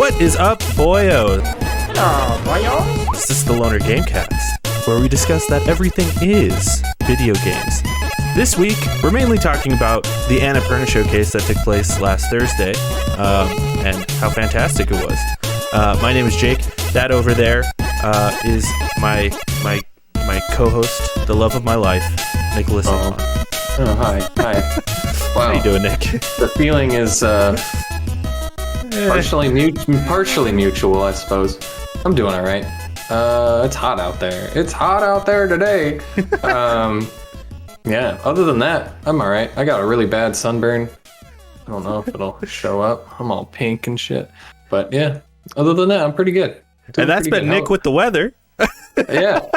What is up, boyo? Oh, boyo. This is the Loner Gamecast, where we discuss that everything is video games. This week, we're mainly talking about the Annapurna showcase that took place last Thursday, and how fantastic it was. My name is Jake. That over there is my co-host, the love of my life, Nicholas. Oh, hi. Wow. How you doing, Nick? The feeling is partially mutual, I suppose. I'm doing all right. It's hot out there. It's hot out there today. Yeah, other than that, I'm all right. I got a really bad sunburn. I don't know if it'll show up. I'm all pink and shit. But yeah, other than that, I'm pretty good. And that's been Nick with the weather. Yeah.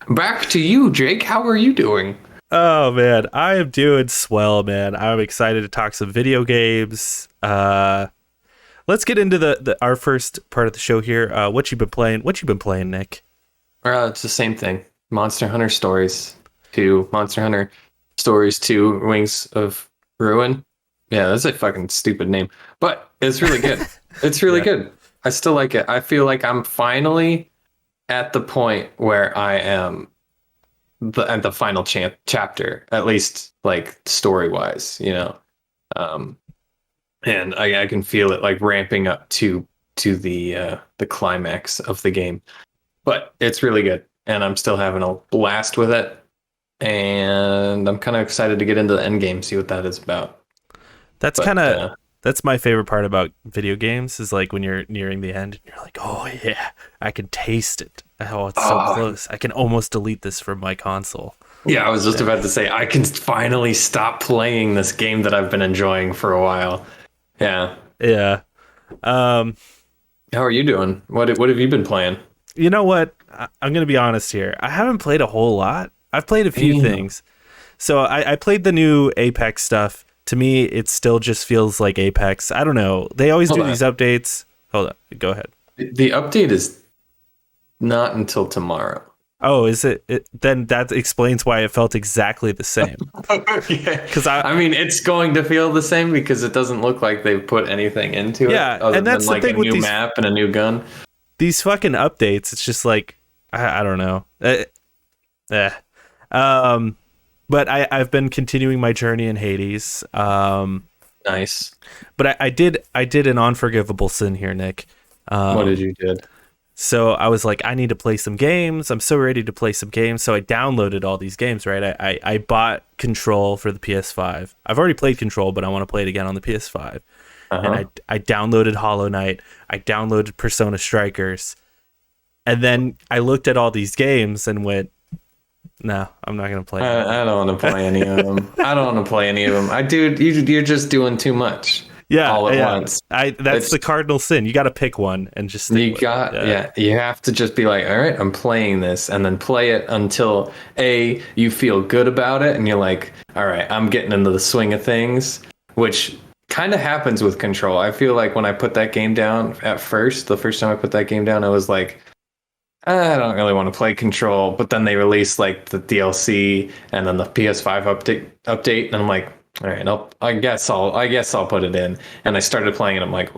Back to you, Jake. How are you doing? Oh, man. I am doing swell, man. I'm excited to talk some video games. Let's get into our first part of the show here. What you been playing? Nick? It's the same thing. Monster Hunter Stories 2. Monster Hunter Stories 2 Wings of Ruin. Yeah, that's a fucking stupid name. But it's really good. It's really good. I still like it. I feel like I'm finally at the point where I am at the final chapter, at least like story-wise, you know. And I can feel it like ramping up to the climax of the game. But it's really good, and I'm still having a blast with it. And I'm kind of excited to get into the end game, see what that is about. That's my favorite part about video games is like when you're nearing the end and you're like, oh yeah, I can taste it. Oh, it's so close. I can almost delete this from my console. Yeah, I was just about to say, I can finally stop playing this game that I've been enjoying for a while. Yeah. Yeah. How are you doing? What have you been playing? You know what? I'm going to be honest here. I haven't played a whole lot. I've played a few things. So I played the new Apex stuff. To me, it still just feels like Apex. I don't know. They always do these updates. Hold on. Go ahead. The update is not until tomorrow. Oh, is it? Then that explains why it felt exactly the same. Because I mean, it's going to feel the same because it doesn't look like they've put anything into it. Yeah, and that's than, like, the thing a with new these map and a new gun. These fucking updates. It's just like I don't know. But I've been continuing my journey in Hades. Nice. But I did an unforgivable sin here, Nick. What did you do? So I was like, I need to play some games. I'm so ready to play some games. So I downloaded all these games, right? I bought Control for the PS5. I've already played Control, but I want to play it again on the PS5. And I downloaded Hollow Knight. I downloaded Persona Strikers. And then I looked at all these games and went, no, I'm not going to play them. I don't want to play any of them. I don't want to play any of them. Dude, you're just doing too much. Yeah, all at once. That's the cardinal sin. You got to pick one and just stick with it. You have to just be like, all right, I'm playing this, and then play it until you feel good about it, and you're like, all right, I'm getting into the swing of things, which kind of happens with Control. I feel like when I put that game down the first time I put that game down, I was like, I don't really want to play Control, but then they released like the DLC and then the PS5 update, and I'm like, all right, I guess I'll put it in. And I started playing it. I'm like,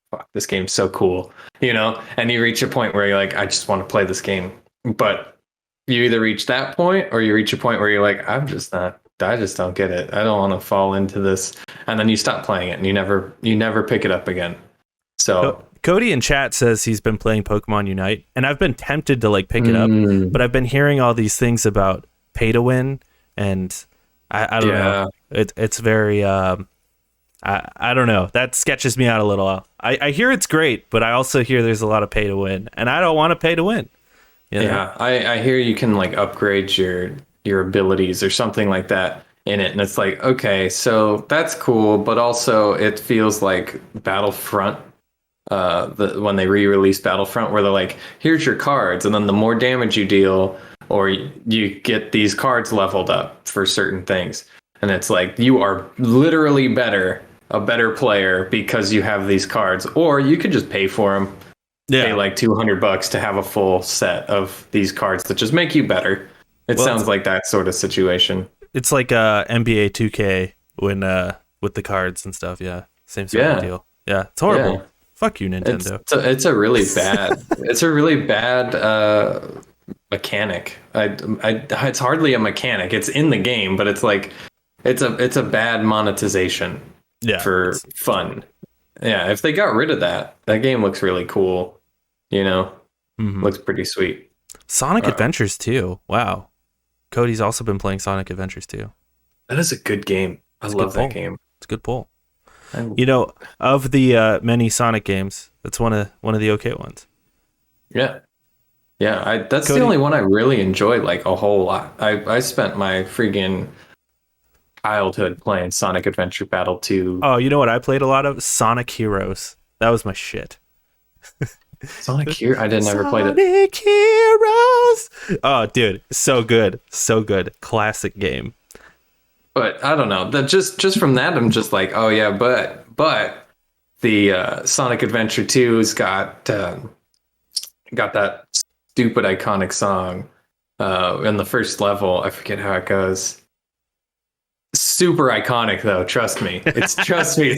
fuck, this game's so cool, you know. And you reach a point where you're like, I just want to play this game. But you either reach that point or you reach a point where you're like, I just don't get it. I don't want to fall into this. And then you stop playing it, and you never pick it up again. So Cody in chat says he's been playing Pokemon Unite, and I've been tempted to like pick it up, but I've been hearing all these things about pay to win, and I don't know. It's very I don't know. That sketches me out a little. I hear it's great, but I also hear there's a lot of pay to win, and I don't want to pay to win. You know? Yeah, I hear you can like upgrade your abilities or something like that in it, and it's like, okay, so that's cool, but also it feels like Battlefront. When they re-released Battlefront, where they're like, here's your cards, and then the more damage you deal, or you get these cards leveled up for certain things, and it's like you are literally a better player because you have these cards, or you could just pay for them. Pay like $200 to have a full set of these cards that just make you better. It sounds like that sort of situation. It's like NBA 2K when with the cards and stuff. Yeah, same sort of deal. Yeah, it's horrible. Fuck you, Nintendo. It's a really bad mechanic. It's hardly a mechanic. It's in the game, but it's like it's a bad monetization for fun. Yeah, if they got rid of that game looks really cool. Looks pretty sweet. Sonic Adventures 2. Wow. Cody's also been playing Sonic Adventures 2. That is a good game. I love that game. It's a good pull. Of the many Sonic games, that's one of the okay ones. Yeah. Yeah, that's Cody, the only one I really enjoy like a whole lot. I spent my freaking childhood playing Sonic Adventure Battle 2. Oh, you know what I played a lot of? Sonic Heroes. That was my shit. Sonic Heroes? I never played it. Sonic Heroes! Oh, dude, so good. So good. Classic game. But I don't know. That just from that, I'm just like, oh yeah, but the Sonic Adventure 2's got that stupid iconic song in the first level. I forget how it goes. Super iconic though, trust me. It's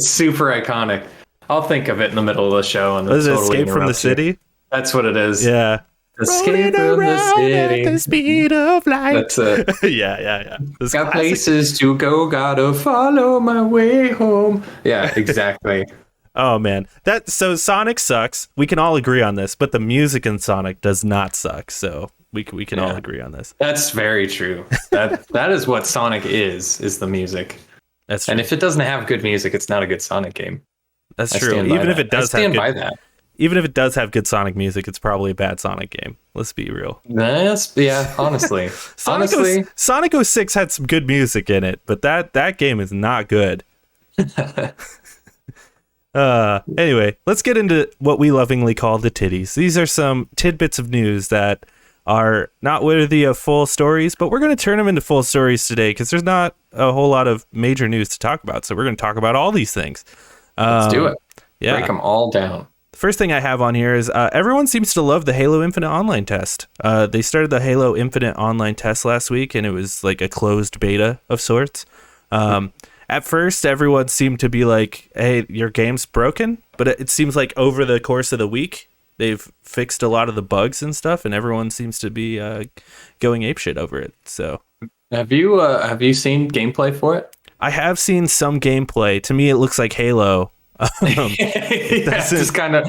super iconic. I'll think of it in the middle of the show and totally Escape from the City? That's what it is. Yeah. Escape from the city. At the speed of light. That's it. Yeah. This got places to go, gotta follow my way home. Yeah, exactly. Oh man, so Sonic sucks. We can all agree on this, but the music in Sonic does not suck. So we can all agree on this. That's very true. That is what Sonic is the music. That's true. And if it doesn't have good music, it's not a good Sonic game. That's true. Even if it does have good Sonic music, it's probably a bad Sonic game. Let's be real. Honestly. Sonic 06 had some good music in it, but that game is not good. Anyway, let's get into what we lovingly call the Tiddies. These are some tidbits of news that are not worthy of full stories, but we're going to turn them into full stories today because there's not a whole lot of major news to talk about. So we're going to talk about all these things. Let's do it. Yeah. Break them all down. The first thing I have on here is everyone seems to love the Halo Infinite online test. They started the Halo Infinite online test last week, and it was like a closed beta of sorts. At first, everyone seemed to be like, hey, your game's broken. But it seems like over the course of the week, they've fixed a lot of the bugs and stuff, and everyone seems to be going apeshit over it. So, have you seen gameplay for it? I have seen some gameplay. To me, it looks like Halo. Just kind of.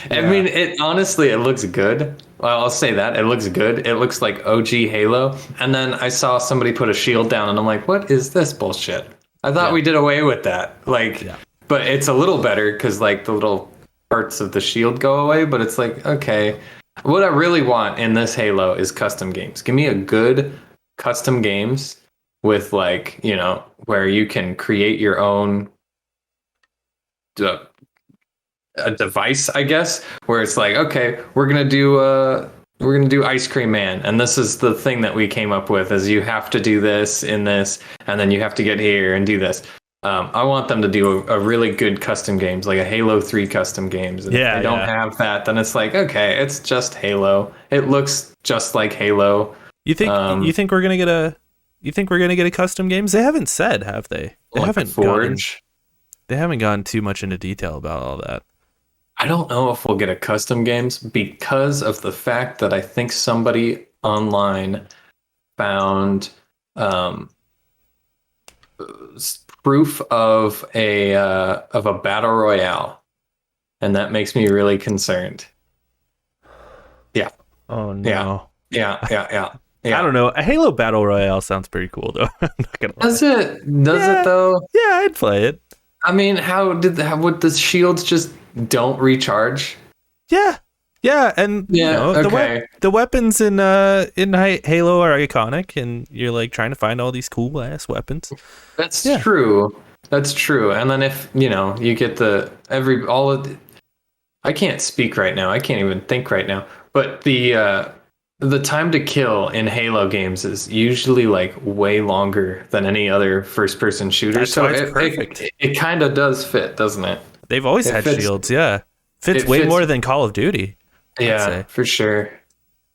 I mean, it looks good. Well, I'll say that it looks good. It looks like OG Halo. And then I saw somebody put a shield down, and I'm like, what is this bullshit? I thought we did away with that. But it's a little better because like the little parts of the shield go away. But it's like, okay, what I really want in this Halo is custom games. Give me a good custom games with like, where you can create your own a device, I guess, where it's like, okay, we're gonna do Ice Cream Man, and this is the thing that we came up with is you have to do this in this, and then you have to get here and do this. I want them to do a really good custom games, like a Halo 3 custom games. And if they don't have that, then it's like, okay, it's just Halo. It looks just like Halo. You think we're gonna get a custom games? They haven't said, have they? They haven't Forge. They haven't gone too much into detail about all that. I don't know if we'll get a custom games because of the fact that I think somebody online found proof of a battle royale, and that makes me really concerned. Yeah. Oh no. Yeah. I don't know. A Halo battle royale sounds pretty cool though. I'm not gonna lie. Does it though? Yeah, I'd play it. I mean, would the shields just don't recharge? Yeah, and okay. The weapons in Halo are iconic, and you're like trying to find all these cool ass weapons. That's true. That's true. And then if you get I can't speak right now. I can't even think right now. But the time to kill in Halo games is usually like way longer than any other first-person shooter. That's so it's perfect. It kind of does fit, doesn't it? They've always had shields, yeah. Fits way more than Call of Duty. Yeah, for sure.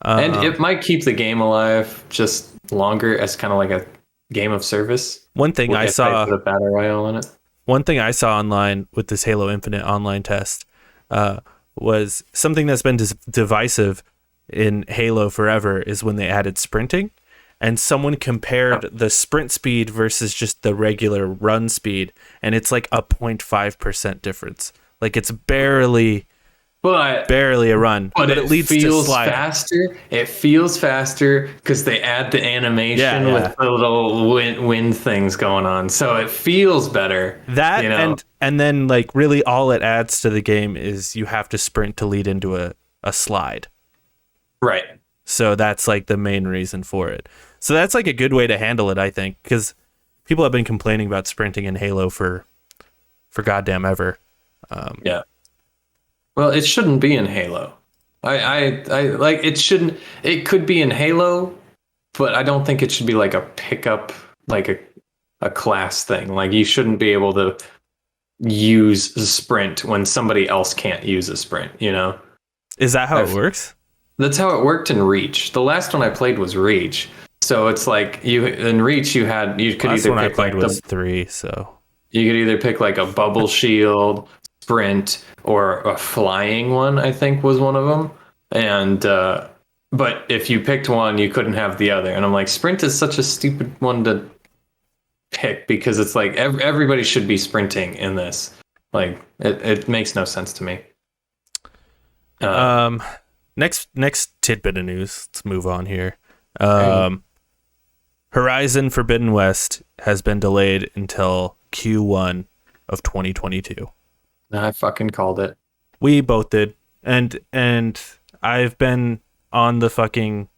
And it might keep the game alive just longer as kind of like a game of service. One thing I saw the battle royale in it. One thing I saw online with this Halo Infinite online test was something that's been divisive in Halo forever is when they added sprinting, and someone compared the sprint speed versus just the regular run speed, and it's like a 0.5% difference. Like it's barely a run, but it leads to slide faster. It feels faster because they add the animation with the little wind things going on, so it feels better. That and then like really all it adds to the game is you have to sprint to lead into a slide. Right. So that's like the main reason for it. So that's like a good way to handle it, I think, because people have been complaining about sprinting in Halo for goddamn ever. Yeah. Well, it shouldn't be in Halo. I like it shouldn't. It could be in Halo, but I don't think it should be like a pickup, like a class thing. Like you shouldn't be able to use a sprint when somebody else can't use a sprint. You know? Is that how it works? That's how it worked in Reach. The last one I played was Reach. So it's like in Reach you could either one I pick played like was 3. So you could either pick like a bubble shield, sprint, or a flying one, I think was one of them. And but if you picked one, you couldn't have the other. And I'm like, sprint is such a stupid one to pick because it's like everybody should be sprinting in this. Like it makes no sense to me. Next tidbit of news. Let's move on here. Horizon Forbidden West has been delayed until Q1 of 2022. I fucking called it. We both did. And I've been on the fucking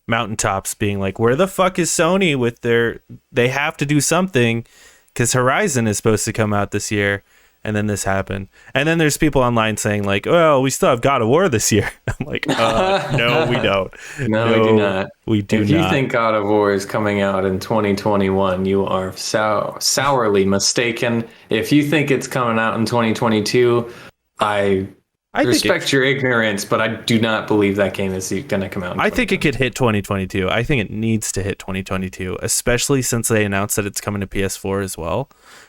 mountaintops being like, where the fuck is Sony with they have to do something because Horizon is supposed to come out this year. And then this happened. And then there's people online saying like, well, we still have God of War this year. I'm like, no, we don't. No, we do not. We do not. If you think God of War is coming out in 2021, you are sourly mistaken. If you think it's coming out in 2022, I respect your ignorance, but I do not believe that game is going to come out. I think it could hit 2022. I think it needs to hit 2022, especially since they announced that it's coming to PS4 as well.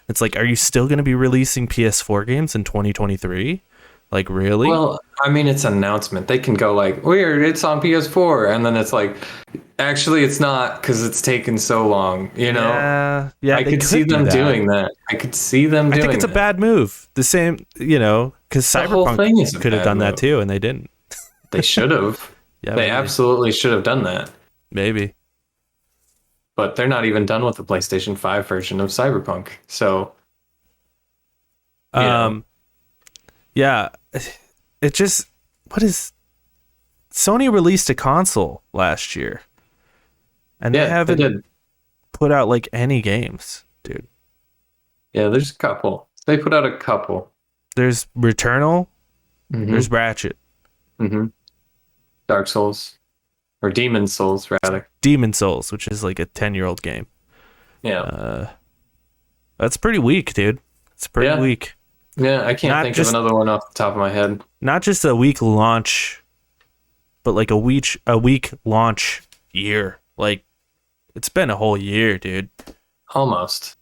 It's like, are you still going to be releasing PS4 games in 2023? Like, really? Well, I mean, it's an announcement. They can go like, weird, it's on PS4. And then it's like, actually, it's not because it's taken so long, you know? Yeah, I could see them doing that. I could see them doing that. I think it's a bad move. The same, because Cyberpunk could have done that too, and they didn't. They should have. Yeah, they absolutely should have done that. Maybe. But they're not even done with the PlayStation 5 version of Cyberpunk. So, yeah, it just, Sony released a console last year, and they haven't put out like any games, dude. Yeah, there's a couple. They put out a couple. There's Returnal. Mm-hmm. There's Ratchet. Mm-hmm. Dark Souls. Or Demon Souls, rather. Demon Souls, which is like a 10-year-old game. Yeah. That's pretty weak, dude. It's pretty weak. Yeah, I can't think of another one off the top of my head. Not just a weak launch, but like a weak launch year. Like, it's been a whole year, dude. Almost.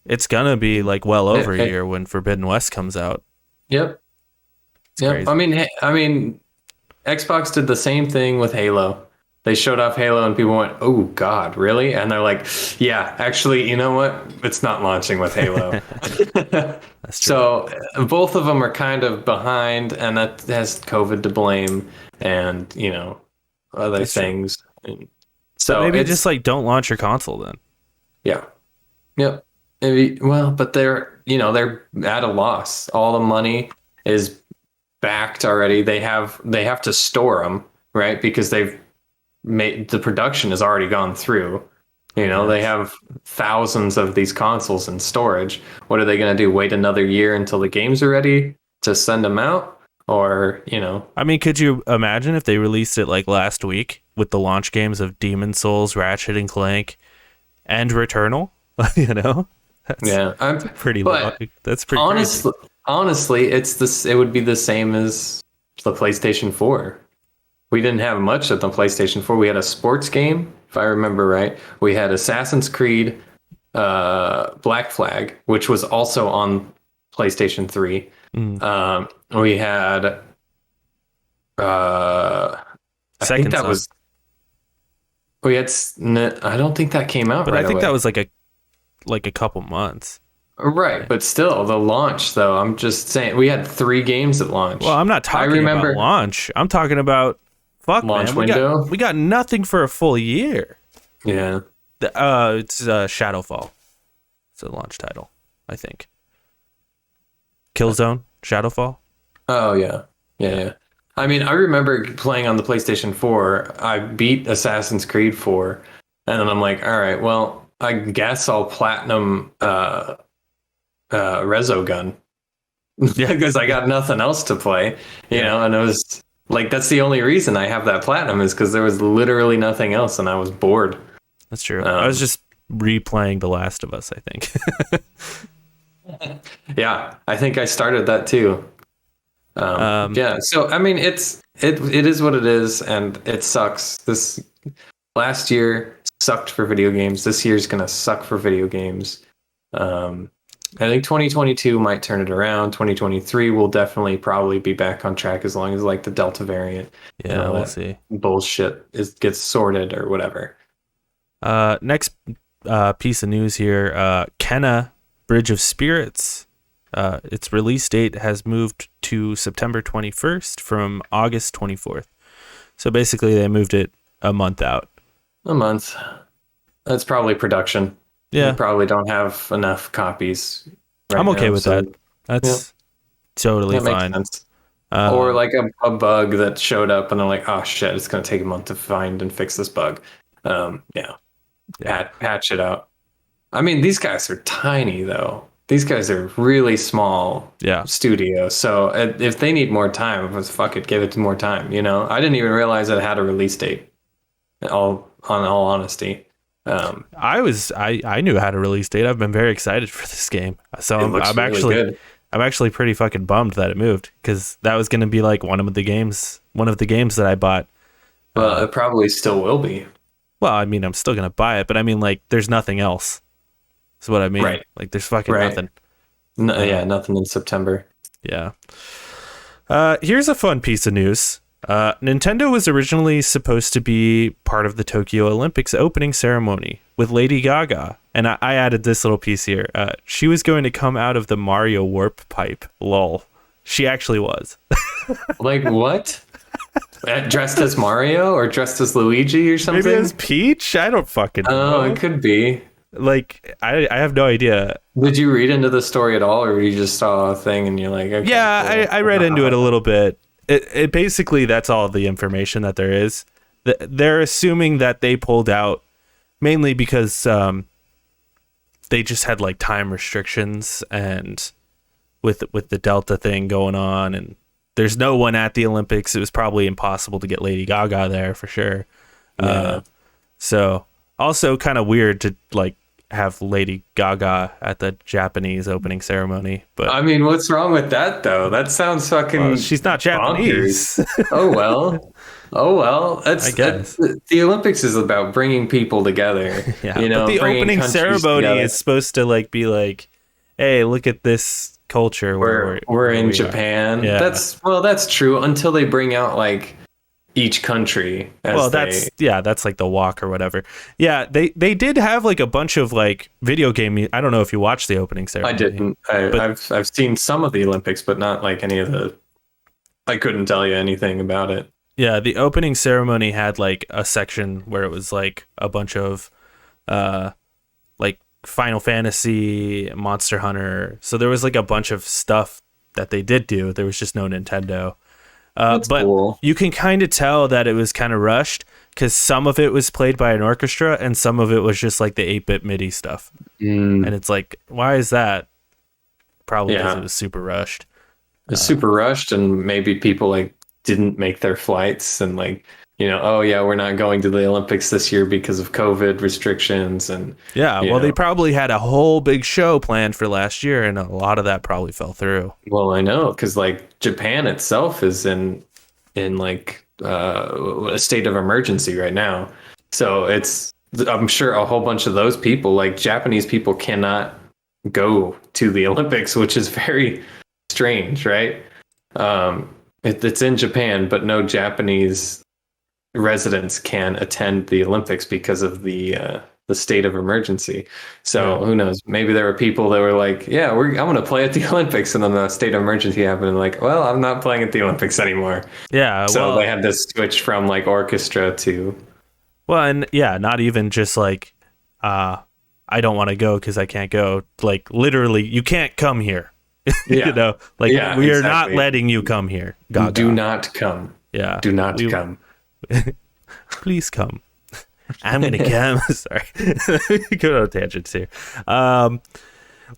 It's gonna be like well over a year when Forbidden West comes out. Yep. Yep. Crazy. I mean, Xbox did the same thing with Halo. They showed off Halo and people went, oh God, really? And they're like, yeah, actually, you know what? It's not launching with Halo. That's true. So both of them are kind of behind, and that has COVID to blame and, other That's things. So maybe just like don't launch your console then. Yeah. Yep. Maybe, but they're at a loss. All the money is backed already. They have to store them, right? Because they've made the production has already gone through. They have thousands of these consoles in storage. What are they going to do? Wait another year until the games are ready to send them out? Or, I mean, could you imagine if they released it like last week with the launch games of Demon Souls, Ratchet and Clank, and Returnal? That's pretty low. That's pretty honestly, it would be the same as the PlayStation 4. We didn't have much at the PlayStation 4. We had a sports game, if I remember right. We had Assassin's Creed Black Flag, which was also on PlayStation 3. Mm. We had I think Second that Son. was I don't think that came out But I right think that away. was like a couple months. Right, but still, the launch though. I'm just saying we had 3 games at Well, launch. I'm not I talking about remember launch. I'm talking about fuck, man. launch We got window. we got nothing for a full year. Yeah. It's Shadowfall. It's a launch title, I think. Killzone, Shadowfall. Oh yeah. Yeah, Yeah. yeah. I mean, I remember playing on the PlayStation 4. I beat Assassin's Creed 4, and then I'm like, all right, well, I guess I'll platinum Resogun Yeah. because I got nothing else to play, Yeah. and it was like that's the only reason I have that platinum is because there was literally nothing else, and I was bored. That's true. I was Um, just replaying The Last of Us, I think. yeah, I think I started that too. um, Yeah, so I mean, it is what it is, and it sucks. This last year sucked for video games. This year's gonna suck for video games. I think 2022 might turn it around. 2023 will definitely probably be back on track as long as like the Delta variant and yeah, all we'll that see. bullshit gets sorted or whatever. Next piece of news here. Kenna Bridge of Spirits. Its release date has moved to September 21st from August 24th. So basically, they moved it a month out. A month. That's probably production. Yeah, We probably don't have enough copies right I'm okay now, with so that. That's totally that makes fine. sense. Or Um, like a bug that showed up and they're like, oh shit, it's going to take a month to find and fix this bug. Yeah, yeah, patch it out. I mean, these guys are tiny though. These guys are really small yeah. studio. So if they need more time, fuck it, give it more time. I didn't even realize it had a release date. On all honesty, I knew how to release date. I've been very excited for this game. So it looks I'm really actually good. I'm actually pretty fucking bummed that it moved because that was going to be like one of the games that I bought. Well, it probably still will be. Well, I mean, I'm still going to buy it, but I mean, like, there's nothing else. Is what I mean. Right. Like, there's fucking Right. nothing. No, yeah, nothing in September. Yeah. Here's a fun piece of news. Nintendo was originally supposed to be part of the Tokyo Olympics opening ceremony with Lady Gaga. And I added this little piece here. She was going to come out of the Mario warp pipe. Lol. She actually was. Like what? Dressed as Mario or dressed as Luigi or something? Maybe as Peach? I don't fucking know. Oh, it could be. Like, I have no idea. Did you read into the story at all, or you just saw a thing and you're like, okay, Yeah, cool. I read into it a little bit. It basically, that's all the information that there is. They're assuming that they pulled out mainly because they just had like time restrictions and with the Delta thing going on, and there's no one at the Olympics. It was probably impossible to get Lady Gaga there for sure. Yeah. So also kind of weird to like have Lady Gaga at the Japanese opening ceremony, but I mean, what's wrong with that though? That sounds fucking. well, she's not Japanese. Oh well. Oh well. I guess. The Olympics is about bringing people together. Yeah, but the bringing opening countries ceremony together. is supposed to like be like, hey, look at this culture We're where in we are. Japan. Yeah. That's true until they bring out like each country. Well, that's like the walk or whatever. Yeah, they did have like a bunch of like video game. I don't know if you watched the opening ceremony. I didn't. I've seen some of the Olympics, but not like any of the. I couldn't tell you anything about it. Yeah, the opening ceremony had like a section where it was like a bunch of like Final Fantasy, Monster Hunter. So there was like a bunch of stuff that they did do. There was just no Nintendo. That's But cool. you can kind of tell that it was kind of rushed because some of it was played by an orchestra and some of it was just like the 8-bit MIDI stuff. And it's like, why is that? Probably because Yeah. it was super rushed. It's super rushed, and maybe people like didn't make their flights, and like oh yeah, we're not going to the Olympics this year because of COVID restrictions, and Yeah, you well, they know. probably had a whole big show planned for last year, and a lot of that probably fell through. Well, I know because like Japan itself is in like a state of emergency right now, so I'm sure a whole bunch of those people, like Japanese people, cannot go to the Olympics, which is very strange, right? It's in Japan, but no Japanese residents can attend the Olympics because of the state of emergency. So Yeah. who knows? Maybe there were people that were like, "Yeah, I'm going to play at the Olympics," and then the state of emergency happened, and like, "Well, I'm not playing at the Olympics anymore." Yeah, So they well, had to switch from like orchestra to and yeah, not even just like uh I don't want to go because I can't go. Like literally, you can't come here. You yeah, know, like yeah, we are not exactly. letting you come here. Do Gaga. not come. Yeah. Do not We come. please come. I'm gonna come. Sorry. Go on tangents here.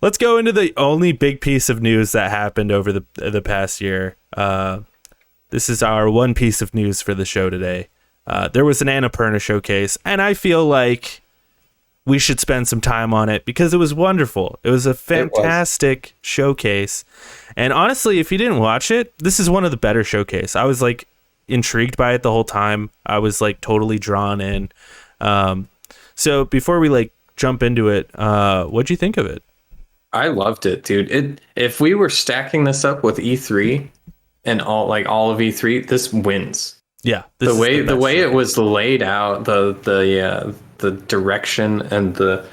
Let's go into the only big piece of news that happened over the past year. This is our one piece of news for the show today. There was an Annapurna showcase, and I feel like we should spend some time on it because it was wonderful. It was a fantastic showcase. And honestly, if you didn't watch it, this is one of the better showcase. I was like intrigued by it the whole time. I was like totally drawn in. So before we like jump into it, what'd you think of it? I loved it, dude. If we were stacking this up with E3 and all of E3, this wins. Yeah, The way it was laid out, the direction and the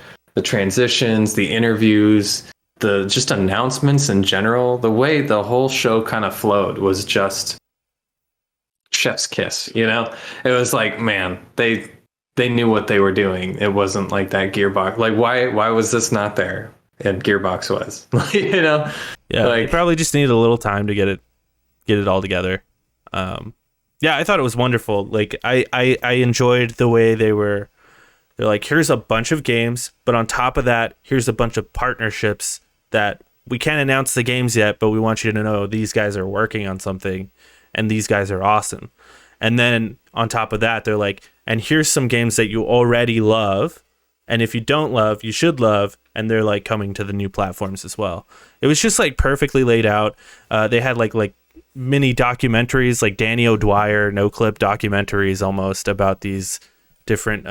transitions, the interviews, the just announcements in general, the way the whole show kind of flowed was just chef's kiss. You know, it was like, man, they knew what they were doing. It wasn't like that Gearbox. Like, why was this not there? And Gearbox was, you know, yeah. They like probably just needed a little time to get it all together. Yeah, I thought it was wonderful. Like I enjoyed the way they're like, here's a bunch of games, but on top of that, here's a bunch of partnerships that we can't announce the games yet, but we want you to know these guys are working on something and these guys are awesome. And then on top of that, they're like, and here's some games that you already love. And if you don't love, you should love. And they're like coming to the new platforms as well. It was just like perfectly laid out. They had like mini documentaries, like Danny O'Dwyer, no clip documentaries almost about these different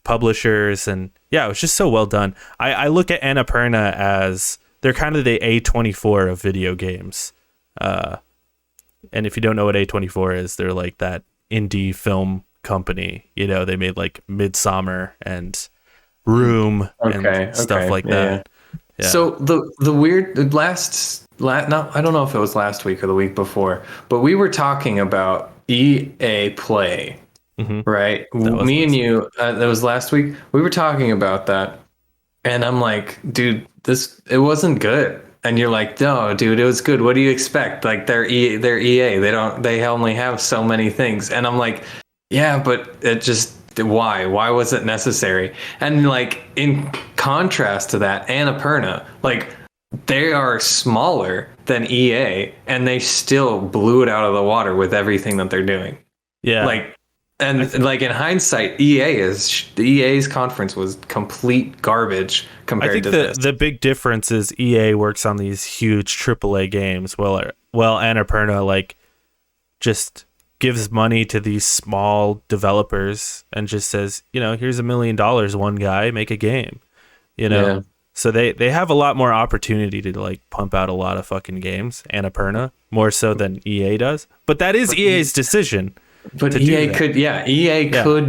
publishers. And yeah, it was just so well done. I look at Annapurna as they're kind of the A24 of video games. And if you don't know what A24 is, they're like that indie film company. You know, they made like Midsummer and Room and stuff like that. Yeah. So the weird no, I don't know if it was last week or the week before, but we were talking about EA Play, right? Me and you, that was last week. We were talking about that, and I'm like, dude, it wasn't good. And you're like, no, dude, it was good. What do you expect? Like they're EA. They only have so many things. And I'm like, yeah, but it just. Why was it necessary? And like in contrast to that, Annapurna, like they are smaller than EA and they still blew it out of the water with everything that they're doing. Yeah. Like, and like in hindsight, EA's conference was complete garbage compared to this. The big difference is EA works on these huge AAA games, while Annapurna like just gives money to these small developers and just says, you know, here's $1 million, one guy, make a game, you know? Yeah. So they have a lot more opportunity to like pump out a lot of fucking games, Annapurna, more so than EA does. But that is EA's decision. But EA could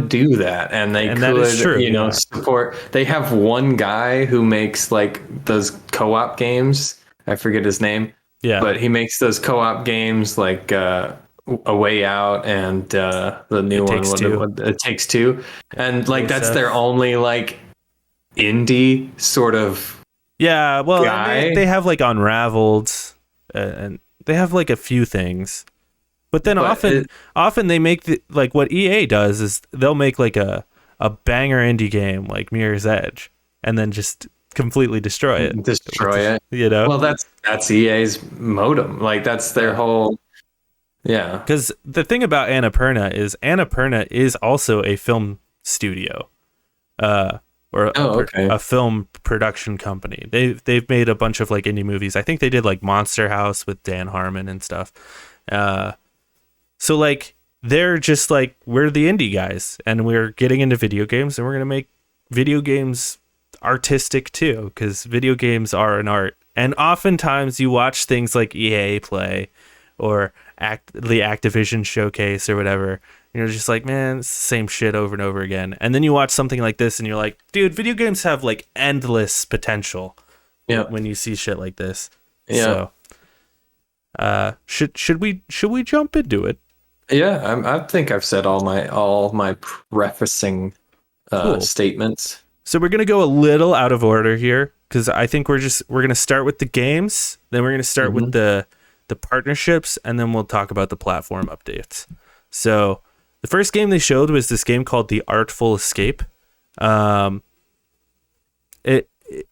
do that, and they could, that is true, support. They have one guy who makes like those co-op games. I forget his name. Yeah. But he makes those co-op games like A Way Out and the new one, It Takes Two, and like that's their only like indie sort of guy. They have like Unraveled, and they have like a few things, but then often they make like what EA does is they'll make like a banger indie game like Mirror's Edge and then just completely destroy it. You know, well that's EA's modem, like that's their whole. Yeah, because the thing about Annapurna is also a film studio, a film production company. They've made a bunch of like indie movies. I think they did like Monster House with Dan Harmon and stuff. So like they're just like, we're the indie guys and we're getting into video games and we're gonna make video games artistic too, because video games are an art. And oftentimes you watch things like EA play or the Activision showcase or whatever. And you're just like, man, it's the same shit over and over again. And then you watch something like this and you're like, dude, video games have like endless potential. Yeah. When you see shit like this. Yeah. So should we jump into it? Yeah, I think I've said all my prefacing statements. So we're gonna go a little out of order here because I think we're gonna start with the games, then we're gonna start with the partnerships, and then we'll talk about the platform updates. So the first game they showed was this game called The Artful Escape.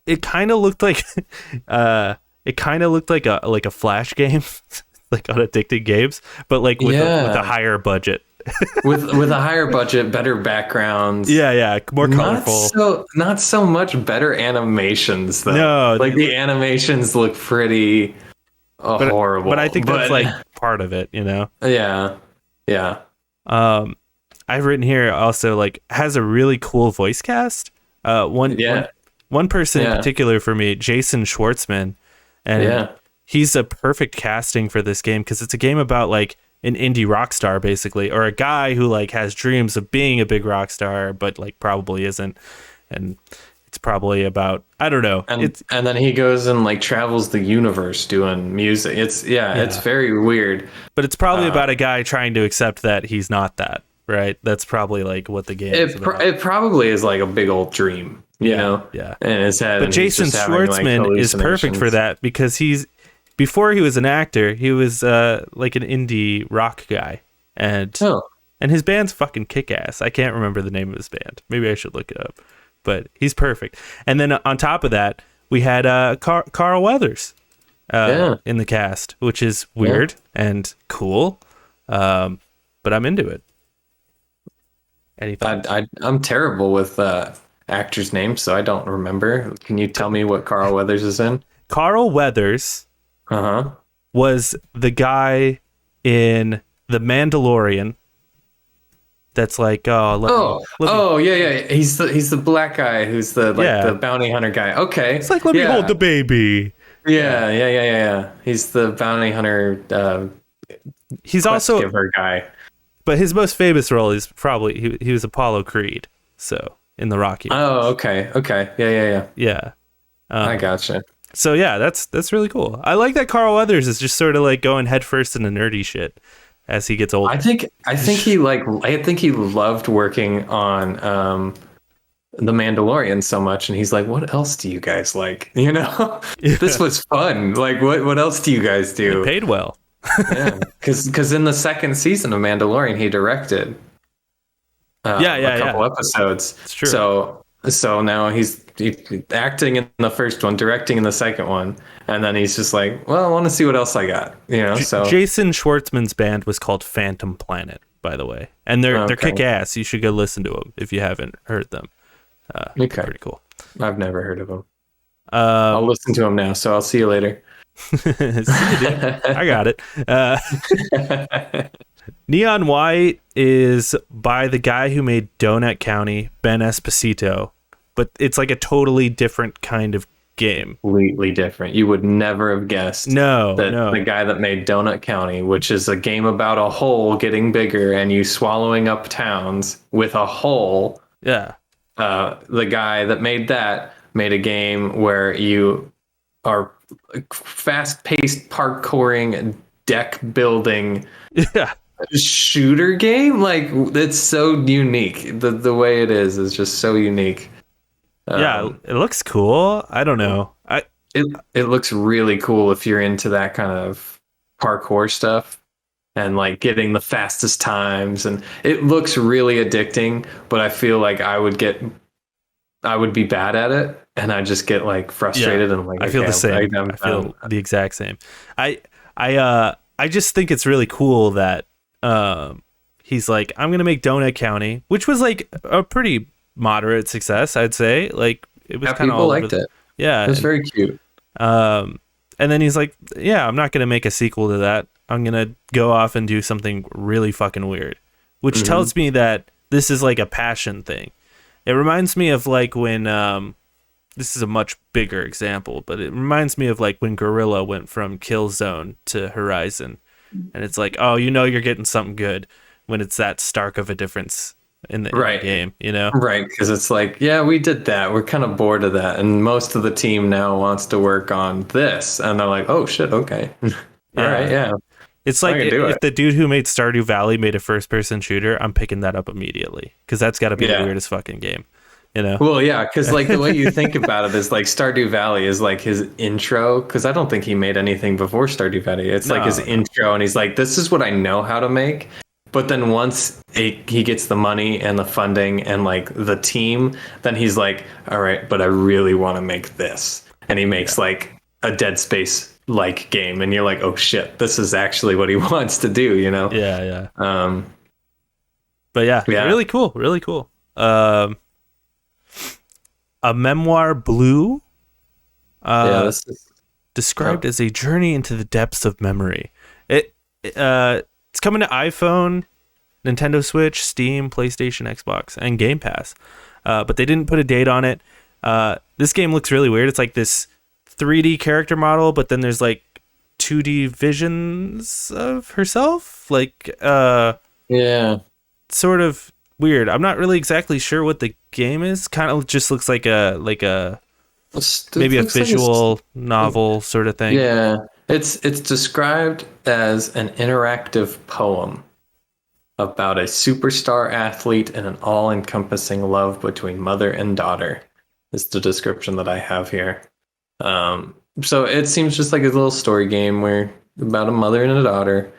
It kind of looked like a Flash game, like on Addicted Games, but like with a higher budget. with a higher budget, better backgrounds. Yeah, more colorful. Not so much better animations though. No, like the animations look pretty horrible. But I think that's like part of it, Yeah. I've written here also like has a really cool voice cast. One person in particular for me, Jason Schwartzman, and he's a perfect casting for this game because it's a game about like an indie rock star basically, or a guy who like has dreams of being a big rock star but like probably isn't, and it's probably about, I don't know, and then he goes and like travels the universe doing music. It's very weird, but it's probably about a guy trying to accept that he's not that, right? That's probably like what the game is about. It probably is like a big old dream, you know, in his head. But Jason Schwartzman is perfect for that because before he was an actor, he was like an indie rock guy, and his band's fucking kick ass. I can't remember the name of his band. Maybe I should look it up, but he's perfect. And then on top of that, we had Carl Weathers in the cast, which is weird and cool, but I'm into it. I'm terrible with actors' names, so I don't remember. Can you tell me what Carl Weathers is in? Carl Weathers was the guy in The Mandalorian. That's like, yeah. He's the black guy who's the bounty hunter guy. Okay, it's like, let me hold the baby. Yeah. He's the bounty hunter. He's also giver guy. But his most famous role is probably he was Apollo Creed. So in the Rocky. Oh, okay. Yeah. I gotcha. So yeah, that's really cool. I like that Carl Weathers is just sort of like going headfirst into nerdy shit as he gets older. I think he loved working on The Mandalorian so much, and he's like, what else do you guys like? This was fun. Like, what else do you guys do? It paid well. Yeah, because in the second season of Mandalorian, he directed a couple episodes. It's true. So now he's acting in the first one, directing in the second one, and then he's just like, well, I want to see what else I got, So Jason Schwartzman's band was called Phantom Planet, by the way, and they're kick ass. You should go listen to them if you haven't heard them. Pretty cool. I've never heard of them. I'll listen to them now. So I'll see you later. See you, dude. I got it. Neon White is by the guy who made Donut County, Ben Esposito, but it's like a totally different kind of game. Completely different. You would never have guessed. No. The guy that made Donut County, which is a game about a hole getting bigger and you swallowing up towns with a hole. Yeah. The guy that made a game where you are fast-paced parkouring, deck building. Yeah. Shooter game, like it's so unique. The way it is just so unique. It looks cool. I don't know. It looks really cool if you're into that kind of parkour stuff and like getting the fastest times, and it looks really addicting. But I feel like I would be bad at it, and I just get like frustrated and like I feel the same. I feel the exact same. I just think it's really cool that he's like, I'm gonna make Donut County, which was like a pretty moderate success, I'd say. Like it was kind of people liked it. Yeah, it was very cute. And then he's like, yeah, I'm not gonna make a sequel to that. I'm gonna go off and do something really fucking weird, which tells me that this is like a passion thing. It reminds me of like when this is a much bigger example, but it reminds me of like when Gorilla went from Killzone to Horizon, and it's like, oh, you're getting something good when it's that stark of a difference in the Right. game, you know? Right, because it's like, yeah, we did that. We're kind of bored of that, and most of the team now wants to work on this, and they're like, oh shit, okay, all right, Yeah. yeah, It's I like can do if it. the dude who made Stardew Valley made a first-person shooter, I'm picking that up immediately because that's got to be the Yeah. weirdest fucking game, you know? Well, yeah, because like the way you think about it is like Stardew Valley is like his intro. Because I don't think he made anything before Stardew Valley. It's like his No, no. intro, and he's like, "This is what I know how to make." But then once he gets the money and the funding and like the team, then he's like, "All right, but I really want to make this," and he makes Yeah. like a Dead Space like game, and you're like, "Oh shit, this is actually what he wants to do," you know? Yeah, yeah. Um, But yeah, yeah, really cool, really cool. A memoir blue, yeah. uh, This is described as a journey into the depths of memory. It's coming to iPhone, Nintendo Switch, Steam, PlayStation, Xbox, and Game Pass. But they didn't put a date on it. This game looks really weird. It's like this 3D character model, but then there's like 2D visions of herself. Like, yeah. sort of weird. I'm not really exactly sure what the game is. Kind of just looks like a It maybe a looks like it's visual novel sort of thing. Yeah, it's described as an interactive poem about a superstar athlete and an all-encompassing love between mother and daughter. Is the description that I have here. So it seems just like a little story game where about a mother and a daughter,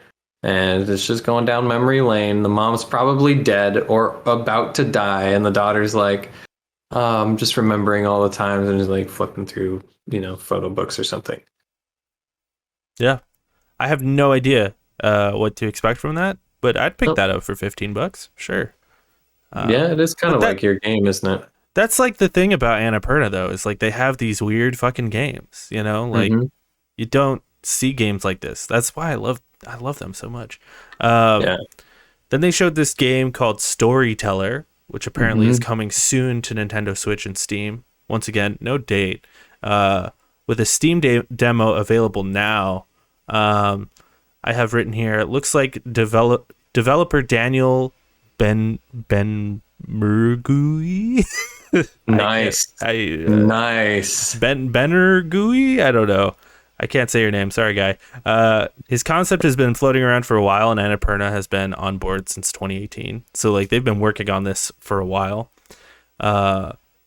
and it's just going down memory lane. The mom's probably dead or about to die, and the daughter's like, I'm just remembering all the times, and is like flipping through, photo books or something. Yeah, I have no idea what to expect from that, but I'd pick Oh, that up for $15. Sure. yeah, it is kind But of like your game, isn't it? that's like the thing about Annapurna though, is like they have these weird fucking games, you know? Like Hmm. you don't see games like this. That's why I love them so much. Um, Yeah. then they showed this game called Storyteller, which apparently is Hmm. coming soon to Nintendo Switch and Steam. Once again, no date. With a Steam demo available now. I have written here. It looks like developer Daniel Ben Murgui. Nice. Nice. Ben Benergui. I don't know. I can't say your name. Sorry, guy. His concept has been floating around for a while, and Annapurna has been on board since 2018. So like they've been working on this for a while.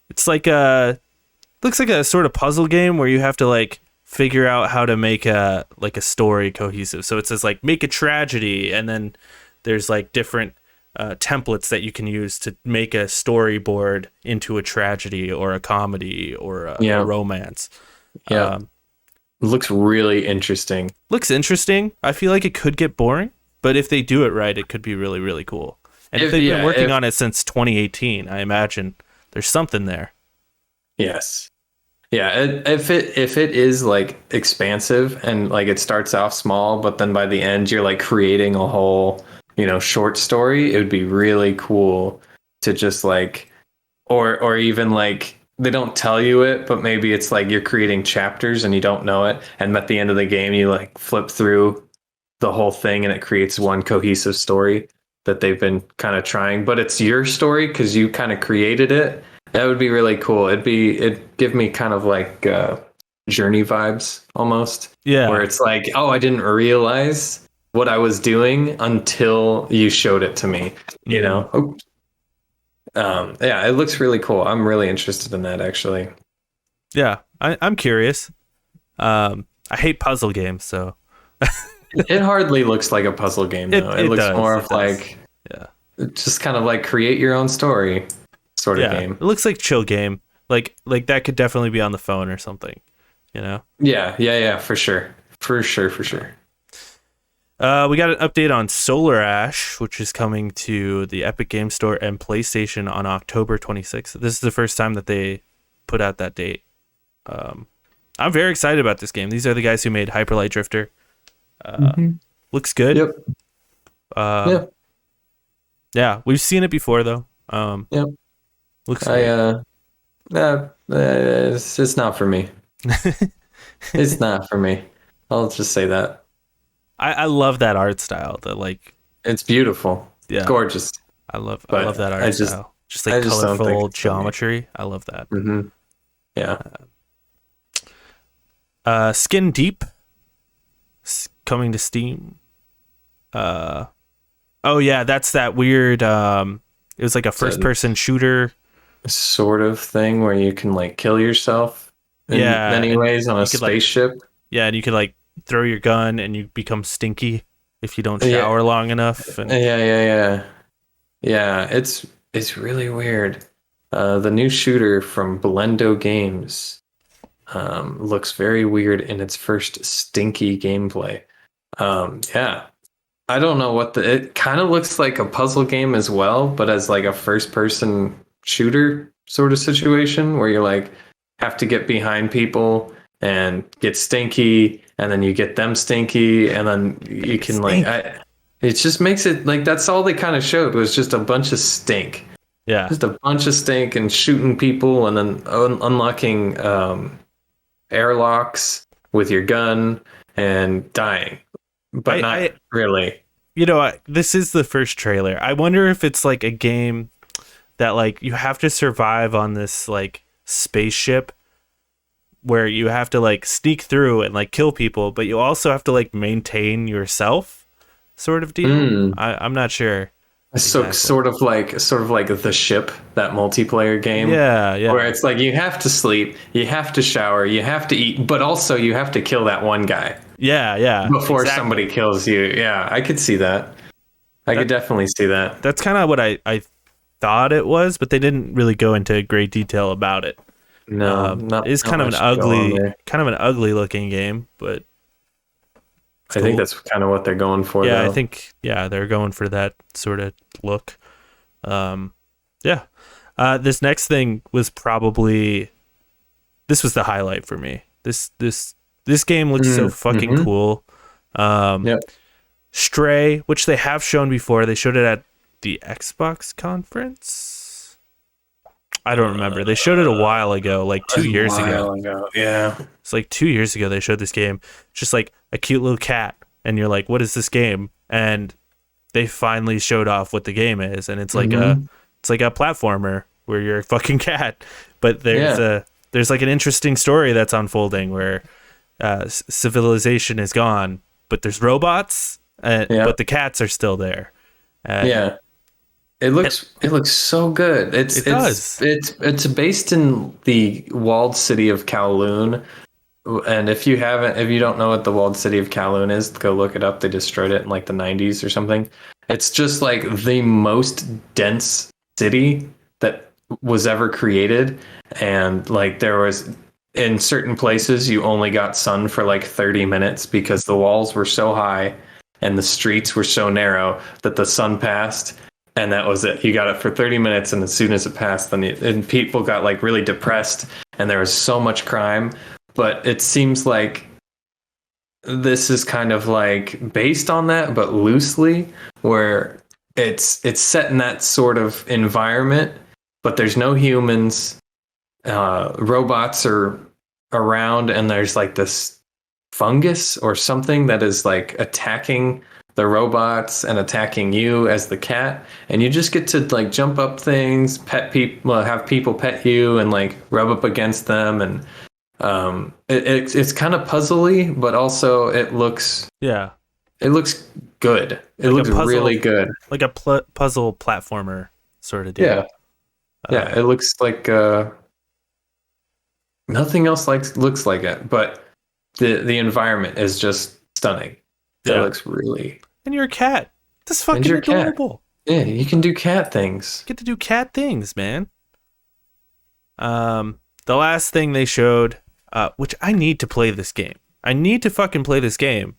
It's like looks like a sort of puzzle game where you have to like figure out how to make a story cohesive. So it says like make a tragedy, and then there's like different templates that you can use to make a storyboard into a tragedy or a comedy or Yeah. a romance. Yeah. It looks really interesting. Looks interesting. I feel like it could get boring, but if they do it right, it could be really, really cool. And if they've been working on it since 2018, I imagine there's something there. Yes. Yeah, if it is like expansive and like it starts off small, but then by the end you're like creating a whole, short story, it would be really cool to just like, or even like they don't tell you it, but maybe it's like you're creating chapters and you don't know it, and at the end of the game you like flip through the whole thing and it creates one cohesive story that they've been kind of trying, but it's your story because you kind of created it. That would be really cool. It'd give me kind of like Journey vibes almost. Yeah. Where it's like, oh, I didn't realize what I was doing until you showed it to me. You know. Yeah, it looks really cool. I'm really interested in that actually. Yeah, I'm curious. I hate puzzle games, so It hardly looks like a puzzle game though. It looks does, more it of does. like Yeah. just kind of like create your own story sort of Yeah, game. it looks like chill game. Like that could definitely be on the phone or something, you know? Yeah, for sure. For sure. We got an update on Solar Ash, which is coming to the Epic Game Store and PlayStation on October 26th. This is the first time that they put out that date. I'm very excited about this game. These are the guys who made Hyper Light Drifter. Looks good. Yep. Yep. Yeah, we've seen it before though. Yep. Looks great. I It's just not for me. It's not for me. I'll just say that. I love that art style. The like, It's beautiful. It's yeah, gorgeous. I love But that art style. Just like I just don't think colorful it's for me. geometry. I love that. Yeah. Skin Deep coming to Steam. Oh yeah, that's that weird. It was like a first person shooter. Sort of thing where you can like kill yourself in Yeah, many and ways on a you could like spaceship. yeah, and you could like throw your gun and you become stinky if you don't Yeah. shower long enough. And Yeah. Yeah, it's really weird. The new shooter from Blendo Games looks very weird in its first stinky gameplay. Yeah, I don't know what it kind of looks like a puzzle game as well, but as like a first person shooter sort of situation where you like have to get behind people and get stinky and then you get them stinky and then you can like it just makes it like that's all they kind of showed was just a bunch of stink. yeah, Just a bunch of stink and shooting people and then unlocking airlocks with your gun and dying. But not really. You know, this is the first trailer. I wonder if it's like a game that like you have to survive on this like spaceship where you have to like sneak through and like kill people, but you also have to like maintain yourself, sort of deal. I'm not sure. So Exactly. sort of like The Ship, that multiplayer game. Yeah. Where it's like you have to sleep, you have to shower, you have to eat, but also you have to kill that one guy. Yeah. Before somebody kills you. Yeah, I could see that. I could definitely see that. That's kind of what I thought it was, but they didn't really go into great detail about it. No, it's kind of an ugly looking game, but I think that's kind of what they're going for. Yeah, though. I think they're going for that sort of look. This next thing was probably this was the highlight for me. This game looks so fucking cool. Stray, which they have shown before. They showed it at the Xbox conference. I don't remember. They showed it a while ago, like 2 years ago. Yeah. It's like 2 years ago they showed this game. It's just like a cute little cat. And you're like, what is this game? And they finally showed off what the game is. And it's like a platformer where you're a fucking cat. But there's like an interesting story that's unfolding where civilization is gone, but there's robots, but the cats are still there. It looks so good. It's based in the walled city of Kowloon. And if you don't know what the walled city of Kowloon is, go look it up. They destroyed it in like the 90s or something. It's just like the most dense city that was ever created. And like there was in certain places you only got sun for like 30 minutes because the walls were so high and the streets were so narrow that the sun passed and that was it. You got it for 30 minutes and as soon as it passed and people got like really depressed and there was so much crime. But it seems like this is kind of like based on that, but loosely, where it's set in that sort of environment, but there's no humans. Robots are around, and there's like this fungus or something that is like attacking the robots and attacking you as the cat, and you just get to like jump up things, pet people, have people pet you, and like rub up against them and. It's kind of puzzly, but also it looks good. It looks really good, like a puzzle platformer sort of deal. It looks like nothing else looks like it, but the environment is just stunning. It looks really. And you're a cat. That's fucking adorable. Yeah, you can do cat things. You get to do cat things, man. The last thing they showed. Which I need to play this game. I need to fucking play this game.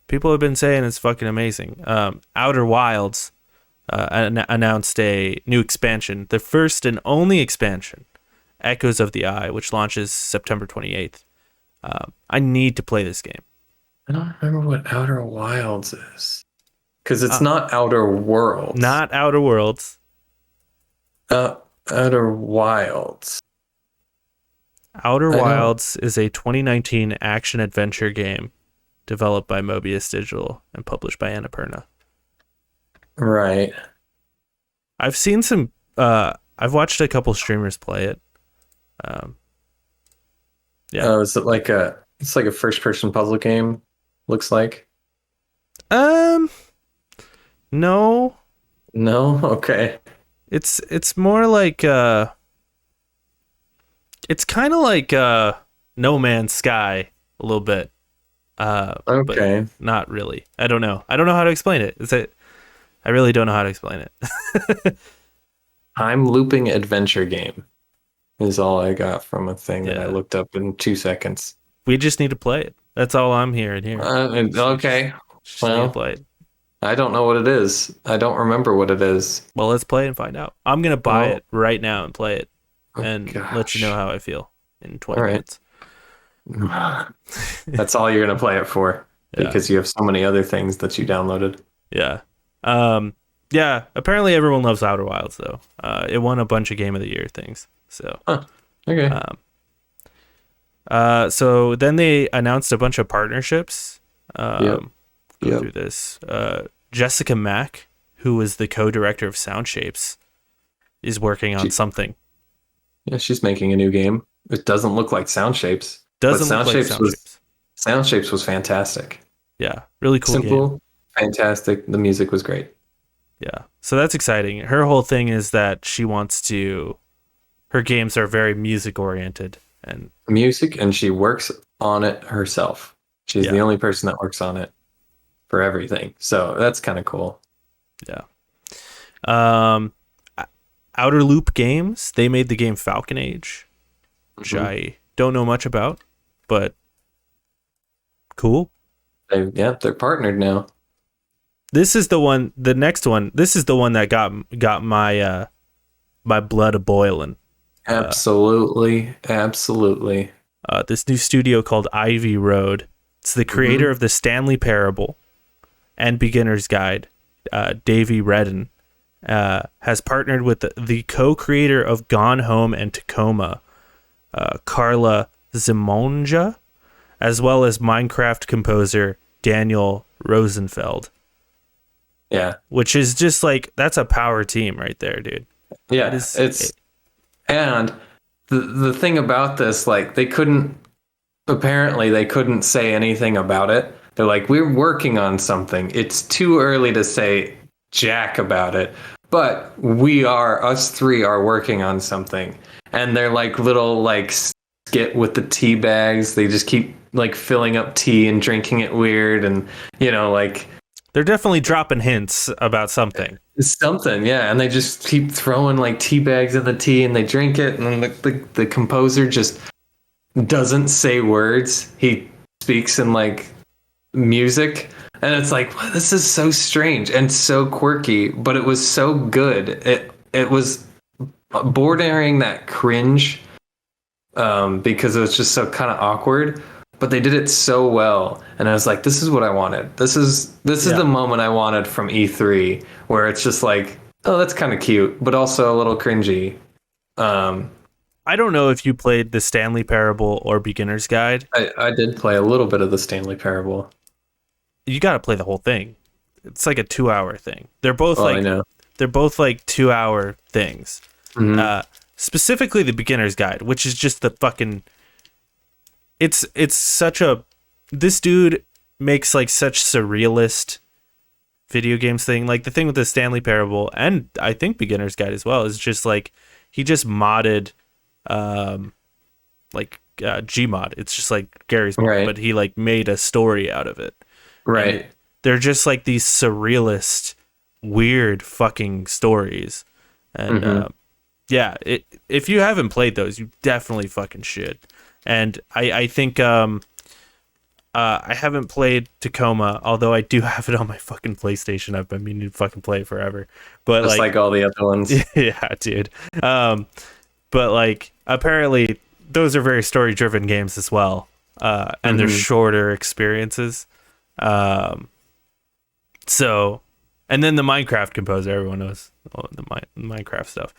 People have been saying it's fucking amazing. Outer Wilds announced a new expansion, the first and only expansion, Echoes of the Eye, which launches September 28th. I need to play this game. I don't remember what Outer Wilds is. Because it's not Outer Worlds. Not Outer Worlds. Outer Wilds. Outer I don't. Wilds is a 2019 action adventure game developed by Mobius Digital and published by Annapurna. Right. I've seen some. I've watched a couple streamers play it. Um, yeah. Oh, is it like a? It's like a first-person puzzle game. Looks like. Um. No, No. Okay. it's more like it's kind of like No Man's Sky a little bit. But Okay. not really. I don't know. I don't know how to explain it. Is it? I really don't know how to explain it. Time looping adventure game is all I got from a thing that I Yeah. looked up in 2 seconds. We just need to play it. That's all I'm hearing here. Okay. Just need to Well, play it. I don't know what it is. I don't remember what it is. Well, let's play it and find out. I'm gonna buy Well, it right now and play it, oh and let you know gosh. how I feel in 20 All right. minutes. That's all you're gonna play it for Yeah. because you have so many other things that you downloaded. Yeah. Yeah. Apparently, everyone loves Outer Wilds though. It won a bunch of Game of the Year things. So. Huh. Okay. So then they announced a bunch of partnerships. Yep. Go Yep. through this. Jessica Mack, who was the co-director of Sound Shapes, is working on She- something. Yeah, she's making a new game. It doesn't look like Sound Shapes, Doesn't but look like Sound was Shapes. Sound Shapes was fantastic. Yeah, really cool game. Simple, fantastic. The music was great. Yeah, so that's exciting. Her whole thing is that her games are very music oriented, and Music, and she works on it herself. She's Yeah. the only person that works on it for everything. So that's kind of cool. yeah. Um, Outer Loop Games, they made the game Falcon Age, which Mhm. I don't know much about, but cool. They're partnered now. This is the one. The next one. This is the one that got my my blood a boiling. Absolutely, absolutely. This new studio called Ivy Road. It's the creator of the Stanley Parable and Beginner's Guide. Davey Redden has partnered with the co-creator of Gone Home and Tacoma, Carla Zimonja, as well as Minecraft composer Daniel Rosenfeld. Yeah, Which is just like, that's a power team right there, dude. yeah. That is- It's and the thing about this, like apparently they couldn't say anything about it. They're like, we're working on something. It's too early to say jack about it, but us three are working on something. And they're like little like skit with the tea bags. They just keep like filling up tea and drinking it weird, and like They're definitely dropping hints about something. something, yeah. And they just keep throwing like tea bags in the tea, and they drink it, and then the composer just doesn't say words. He speaks in like music, and it's like, wow, this is so strange and so quirky, but it was so good. It was bordering that cringe, because it was just so kind of awkward, but they did it so well, and I was like, this is what I wanted. This is the moment I wanted from E3, where it's just like, oh, that's kind of cute, but also a little cringy. I don't know if you played the Stanley Parable or Beginner's Guide. I did play a little bit of the Stanley Parable. You got to play the whole thing. It's like a 2-hour thing. They're both I know. they're both like 2-hour things. Mhm. Specifically the Beginner's Guide, which is just the fucking. It's such a. This dude makes like such surrealist video games thing. Like the thing with the Stanley Parable, and I think Beginner's Guide as well, is just like he just modded, Gmod. It's just like Gary's mod, Right. but he like made a story out of it. Right. And they're just like these surrealist, weird fucking stories. And if you haven't played those, you definitely fucking should. And I think I haven't played Tacoma, although I do have it on my fucking PlayStation. I've been meaning to fucking play it forever. But Just like all the other ones. yeah, dude. But like apparently those are very story driven games as well. And they're shorter experiences. So, and then the Minecraft composer, everyone knows the Minecraft stuff.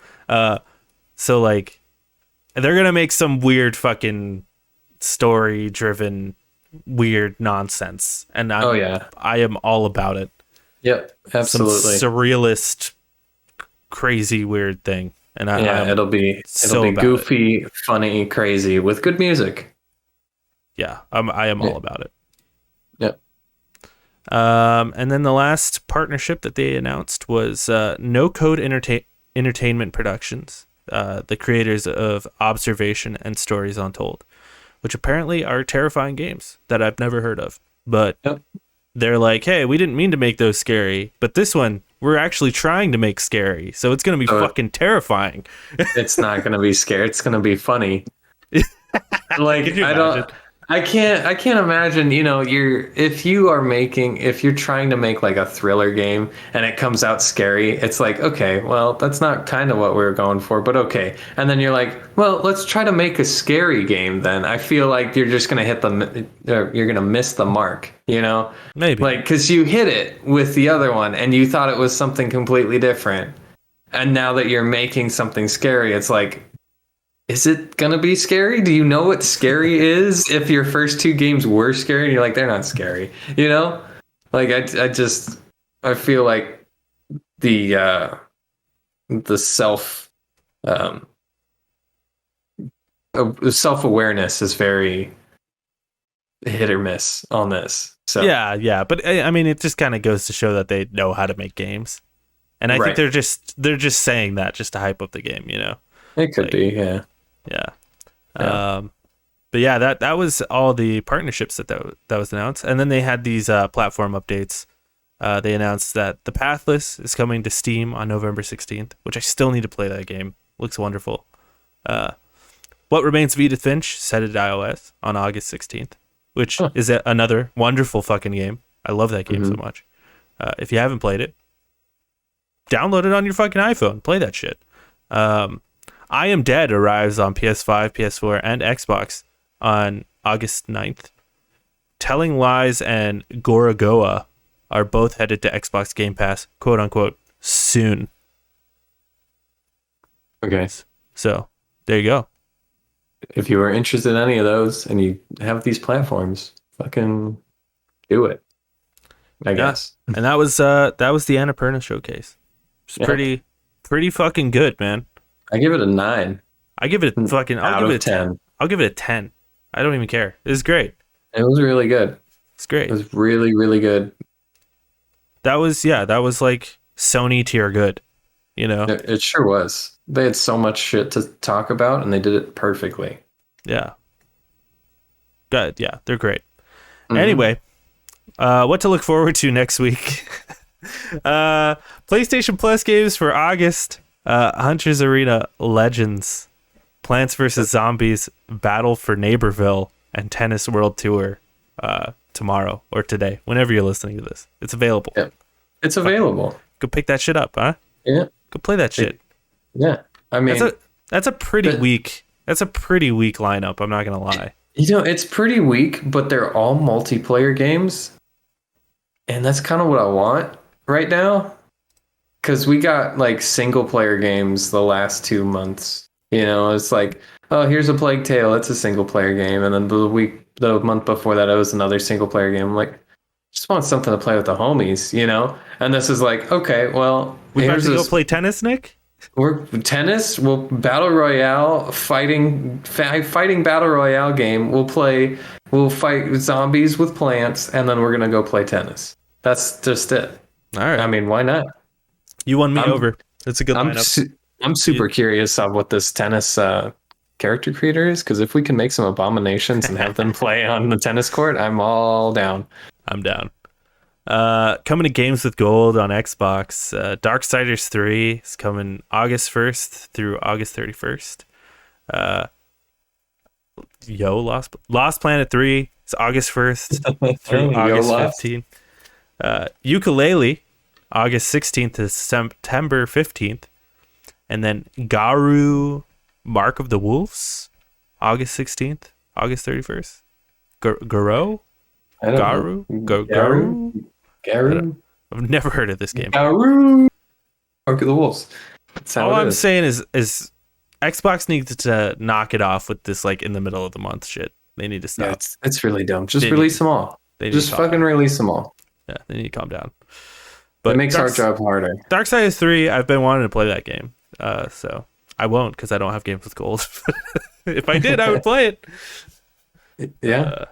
So like they're gonna make some weird fucking story-driven weird nonsense, and Oh yeah. I am all about it. Yep. Absolutely. Some surrealist, crazy, weird thing, and Yeah, I'm it'll be so about goofy, funny, crazy with good music. Yeah, I am all about it. Yep. And then the last partnership that they announced was No Code Entertainment Productions, the creators of Observation and Stories Untold, which apparently are terrifying games that I've never heard of. But Yep. they're like, hey, we didn't mean to make those scary, but this one we're actually trying to make scary, so it's gonna be fucking terrifying. It's not gonna be scary. It's gonna be funny. Like Could you imagine? I can't imagine, if you're trying to make like a thriller game and it comes out scary, it's like, okay, well, that's not kind of what we were going for, but okay. And then you're like, well, let's try to make a scary game then. I feel like you're just going to you're going to miss the mark, Maybe. Like, cuz you hit it with the other one and you thought it was something completely different. And now that you're making something scary, it's like, is it gonna be scary? Do you know what scary is? If your first two games were scary and you're like, they're not scary, Like I feel like the self-awareness is very hit or miss on this. So Yeah, but I mean, it just kind of goes to show that they know how to make games, and I think they're just saying that just to hype up the game, It could be, yeah. Yeah. Yeah. But yeah, that was all the partnerships that was announced, and then they had these platform updates. They announced that The Pathless is coming to Steam on November 16th, which I still need to play that game. Looks wonderful. What Remains of Edith Finch set at iOS on August 16th, which is another wonderful fucking game. I love that game so much. If you haven't played it, download it on your fucking iPhone. Play that shit. I Am Dead arrives on PS5, PS4, and Xbox on August 9th. Telling Lies and Gorogoa are both headed to Xbox Game Pass, quote unquote, soon. Okay. So, there you go. If you are interested in any of those and you have these platforms, fucking do it. I guess. And that was the Annapurna showcase. It's pretty fucking good, man. I give it a 9. I give it a fucking out of 10. I'll give it a 10. I don't even care. It was great. It was really good. It's great. It was really, really good. That was like Sony tier good, It sure was. They had so much shit to talk about and they did it perfectly. Yeah. Good. Yeah, they're great. Anyway, what to look forward to next week? PlayStation Plus games for August. Hunter's Arena Legends, Plants vs. Zombies, Battle for Neighborville, and Tennis World Tour tomorrow or today, whenever you're listening to this. It's available. Yeah. It's available. Go pick that shit up, huh? Yeah. Go play that shit. Yeah. I mean, that's a pretty weak lineup, I'm not going to lie. It's pretty weak, but they're all multiplayer games. And that's kind of what I want right now. Because we got like single player games the last 2 months. It's like, oh, here's a Plague Tale. It's a single player game. And then the month before that, it was another single player game. I'm like, just want something to play with the homies, And this is like, okay, well, we have to go play tennis, Nick? We're tennis. We'll battle royale, fighting battle royale game. We'll fight zombies with plants, and then we're gonna go play tennis. That's just it. All right. I mean, why not? You won me over. That's a good lineup. I'm super curious of what this tennis character creator is, because if we can make some abominations and have them play on the tennis court, I'm all down. I'm down. Coming to Games with Gold on Xbox, Darksiders 3 is coming August 1st through August 31st. Lost Planet 3 is August 1st through August 15th. Ukulele, August 16th to September 15th. And then Garu, Mark of the Wolves, August 16th, August 31st. Garu? Garu? I've never heard of this game. Garu! Mark of the Wolves. All I'm saying is Xbox needs to knock it off with this like in the middle of the month shit. They need to stop. Yeah, it's really dumb. Just release them all. Just fucking release them all. Yeah, they need to calm down. But it makes our job harder. Darksiders 3, I've been wanting to play that game. So I won't because I don't have games with gold. If I did, I would play it. Yeah.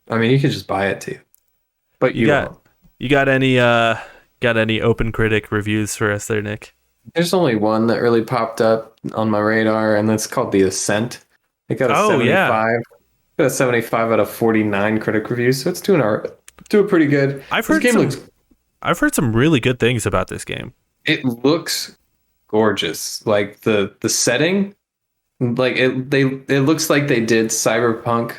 I mean, you could just buy it too. But you won't. You got any Open Critic reviews for us there, Nick? There's only one that really popped up on my radar, and that's called The Ascent. It got a 75. Yeah. Got a 75 out of 49 critic reviews, so it's doing pretty good. I've heard some really good things about this game. It looks gorgeous. Like the setting, like it looks like they did Cyberpunk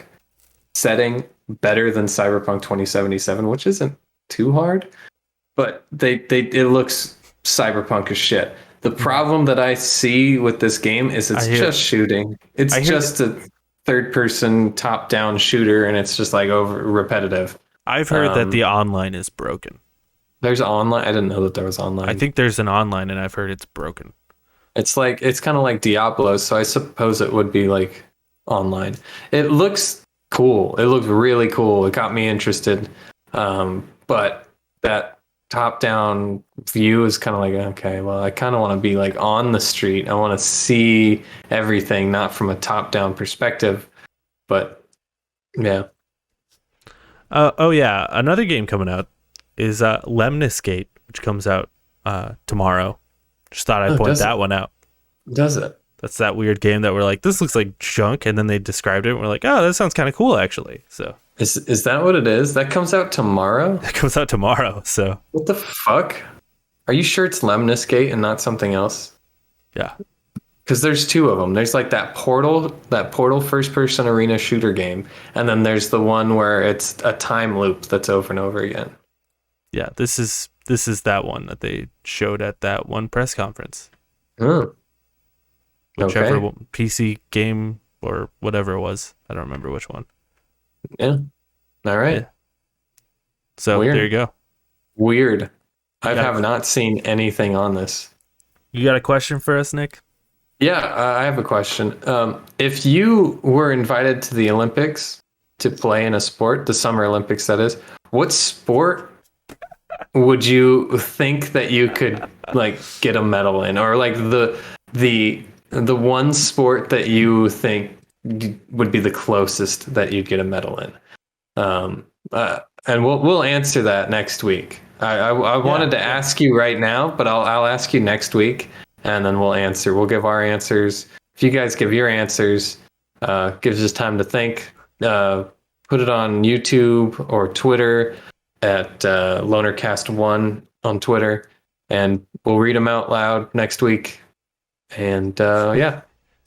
setting better than Cyberpunk 2077, which isn't too hard, but it looks cyberpunk as shit. The problem that I see with this game is it's just shooting. It's just a third person top down shooter, and it's just like over repetitive. I've heard that the online is broken. There's online. I didn't know that there was online. I think there's an online, and I've heard it's broken. It's kind of like Diablo, so I suppose it would be like online. It looks cool. It looked really cool. It got me interested. But that top-down view is kind of like, okay, well, I kind of want to be like on the street. I want to see everything, not from a top-down perspective. But yeah. Oh yeah, another game coming out is Lemniscate, which comes out tomorrow. Just thought I'd point that one out. Does it? That's that weird game that we're like, this looks like junk, and then they described it, and we're like, oh, that sounds kind of cool, actually. So is that what it is? That comes out tomorrow? That comes out tomorrow, so. What the fuck? Are you sure it's Lemniscate and not something else? Yeah. Because there's two of them. There's like that Portal first-person arena shooter game, and then there's the one where it's a time loop that's over and over again. Yeah, this is that one that they showed at that one press conference. Oh. Whichever PC game or whatever it was. I don't remember which one. Yeah. All right. Yeah. So There you go. Weird. I have not seen anything on this. You got a question for us, Nick? Yeah, I have a question. If you were invited to the Olympics to play in a sport, the Summer Olympics that is, what sport would you think that you could like get a medal in, or like the one sport that you think would be the closest that you'd get a medal in? And we'll answer that next week. I wanted to ask you right now, but I'll ask you next week, and then we'll answer. We'll give our answers. If you guys give your answers, gives us time to think. Put it on YouTube or Twitter at LonerCast1 on Twitter, and we'll read them out loud next week. And yeah.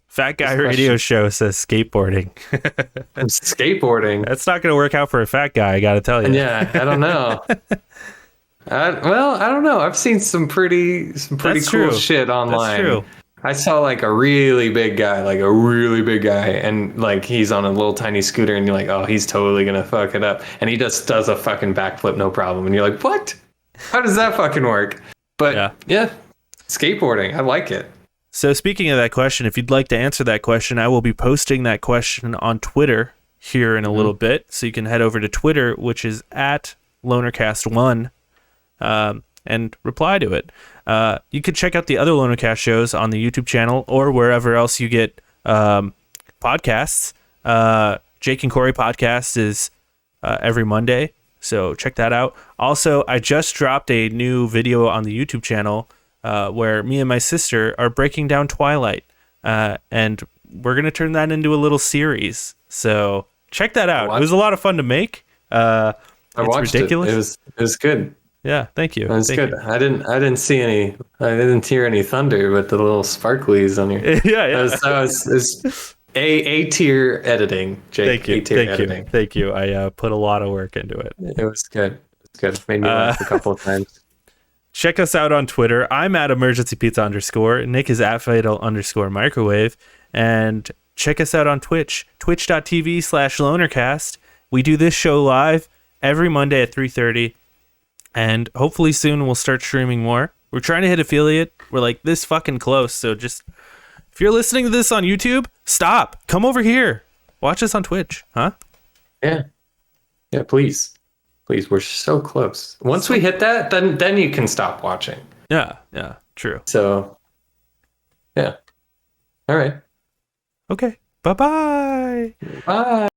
Fat Guy Radio Show says skateboarding. Skateboarding. That's not going to work out for a fat guy, I got to tell you. Yeah, I don't know. I don't know. I've seen some pretty cool shit online. That's true. I saw like a really big guy, and like he's on a little tiny scooter, and you're like, oh, he's totally gonna fuck it up, and he just does a fucking backflip, no problem, and you're like, what? How does that fucking work? But yeah, skateboarding, I like it. So speaking of that question, if you'd like to answer that question, I will be posting that question on Twitter here in a little bit, so you can head over to Twitter, which is at LonerCast1. And reply to it. You could check out the other Lonercast shows on the YouTube channel or wherever else you get podcasts. Jake and Corey podcast is every Monday, so check that out. Also, I just dropped a new video on the YouTube channel where me and my sister are breaking down Twilight, and we're going to turn that into a little series. So check that out. It was a lot of fun to make. I watched ridiculous. It was good. Yeah, thank you. That's good. I didn't hear any thunder with the little sparklies on your. Yeah. That was A tier editing, Jake. Thank you. I put a lot of work into it. It was good. Made me laugh a couple of times. Check us out on Twitter. I'm at emergencypizza_. Nick is at fatal_microwave. And check us out on Twitch, twitch.tv/lonercast. We do this show live every Monday at 3:30. And hopefully soon we'll start streaming more. We're trying to hit affiliate. We're like this fucking close, so just If you're listening to this on YouTube, stop. Come over here. Watch us on Twitch, huh? Yeah. Yeah, please. Please, we're so close. Once we hit that, then you can stop watching. Yeah, true. So, yeah. All right. Okay. Bye-bye. Bye.